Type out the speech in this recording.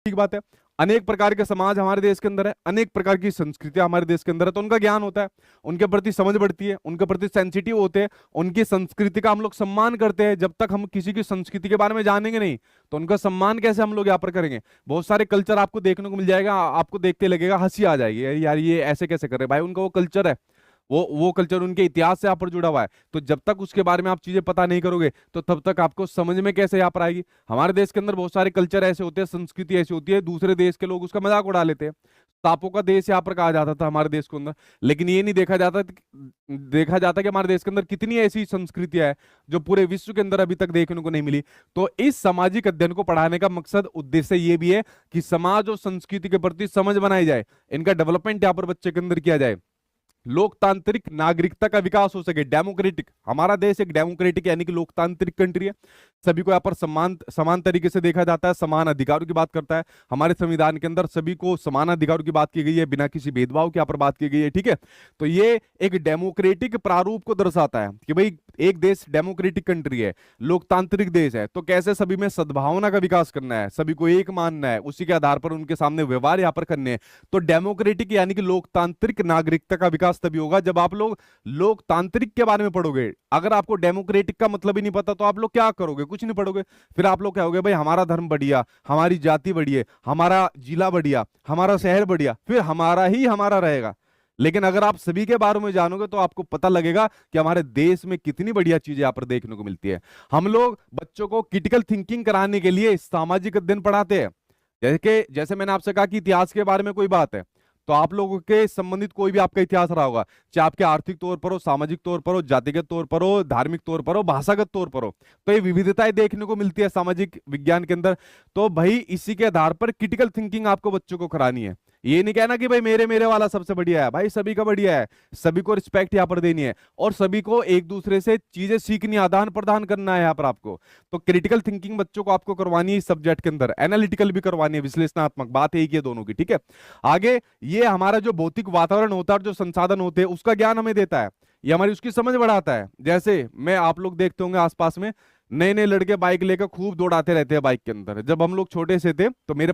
ठीक बात है। अनेक प्रकार के समाज हमारे देश के अंदर है, अनेक प्रकार की संस्कृतियां हमारे देश के अंदर है, तो उनका ज्ञान होता है, उनके प्रति समझ बढ़ती है, उनके प्रति सेंसिटिव होते हैं, उनकी संस्कृति का हम लोग सम्मान करते हैं। जब तक हम किसी की संस्कृति के बारे में जानेंगे नहीं तो उनका सम्मान कैसे हम लोग यहाँ पर करेंगे। बहुत सारे कल्चर आपको देखने को मिल जाएगा, आपको देख के लगेगा हंसी आ जाएगी, "अरे यार ये ऐसे कैसे कर रहे हैं?" भाई उनका वो कल्चर है, वो कल्चर उनके इतिहास से यहाँ पर जुड़ा हुआ है। तो जब तक उसके बारे में आप चीजें पता नहीं करोगे तो तब तक आपको समझ में कैसे यहाँ पर आएगी। हमारे देश के अंदर बहुत सारे कल्चर ऐसे होते हैं, संस्कृति ऐसी होती है, दूसरे देश के लोग उसका मजाक उड़ा लेते हैं। सांपों का देश यहाँ पर कहा जाता था हमारे देश के अंदर, लेकिन ये नहीं देखा जाता कि हमारे देश के अंदर कितनी ऐसी संस्कृतियां हैं जो पूरे विश्व के अंदर अभी तक देखने को नहीं मिली। तो इस सामाजिक अध्ययन को पढ़ाने का मकसद, उद्देश्य ये भी है कि समाज और संस्कृति के प्रति समझ बनाई जाए, इनका डेवलपमेंट यहाँ पर बच्चे के अंदर किया जाए, लोकतांत्रिक नागरिकता का विकास हो सके, डेमोक्रेटिक। हमारा देश एक डेमोक्रेटिक यानी कि लोकतांत्रिक कंट्री है, सभी को यहाँ पर समान समान तरीके से देखा जाता है, समान अधिकारों की बात करता है। हमारे संविधान के अंदर सभी को समान अधिकारों की बात की गई है, बिना किसी भेदभाव के यहाँ पर बात की गई है, ठीक है। तो ये एक डेमोक्रेटिक प्रारूप को दर्शाता है कि भाई एक देश डेमोक्रेटिक कंट्री है, लोकतांत्रिक देश है, तो कैसे सभी में सद्भावना का विकास करना है, सभी को एक मानना है, उसी के आधार पर उनके सामने व्यवहार यहाँ पर करने हैं। तो डेमोक्रेटिक यानी कि लोकतांत्रिक नागरिकता का विकास तभी होगा जब आप लोग लोकतांत्रिक के बारे में पढ़ोगे। अगर आपको डेमोक्रेटिक का मतलब ही नहीं पता तो आप लोग क्या करोगे, कुछ नहीं पढ़ोगे। फिर आप लोग क्या होगे, भाई हमारा धर्म बढ़िया, हमारी जाति बढ़िया, हमारा जिला बढ़िया, हमारा शहर बढ़िया, फिर हमारा ही हमारा रहेगा। लेकिन अगर आप सभी के बारे में जानोगे तो आपको पता लगेगा कि हमारे देश में कितनी बढ़िया चीजें यहाँ पर देखने को मिलती है। हम लोग बच्चों को क्रिटिकल थिंकिंग कराने के लिए सामाजिक अध्ययन पढ़ाते हैं। जैसे मैंने आपसे कहा कि इतिहास के बारे में कोई बात है तो आप लोगों के संबंधित कोई भी आपका इतिहास रहा होगा, चाहे आपके आर्थिक तौर पर हो, सामाजिक तौर पर हो, जातिगत तौर पर हो, धार्मिक तौर पर हो, भाषागत तौर पर हो, तो ये विविधताएं देखने को मिलती है सामाजिक विज्ञान के अंदर। तो भाई इसी के आधार पर क्रिटिकल थिंकिंग आपको बच्चों को करानी है। ये नहीं कहना कि भाई मेरे मेरे वाला सबसे बढ़िया है, भाई सभी का बढ़िया है, सभी को रिस्पेक्ट यहाँ पर देनी है और सभी को एक दूसरे से चीजें सीखनी, आदान प्रदान करना है यहाँ पर आपको। तो क्रिटिकल थिंकिंग बच्चों को आपको करवानी है इस सब्जेक्ट के अंदर, एनालिटिकल भी करवानी है, विश्लेषणात्मक, बात एक ही है दोनों की, ठीक है। आगे ये हमारा जो भौतिक वातावरण होता है और जो संसाधन होते हैं उसका ज्ञान हमें देता है, ये हमारी उसकी समझ बढ़ाता है। जैसे मैं आप लोग देखते होंगे आसपास में नए नए लड़के बाइक लेकर खूब दौड़ाते रहते हैं बाइक के अंदर। जब हम लोग छोटे से थे तो मेरे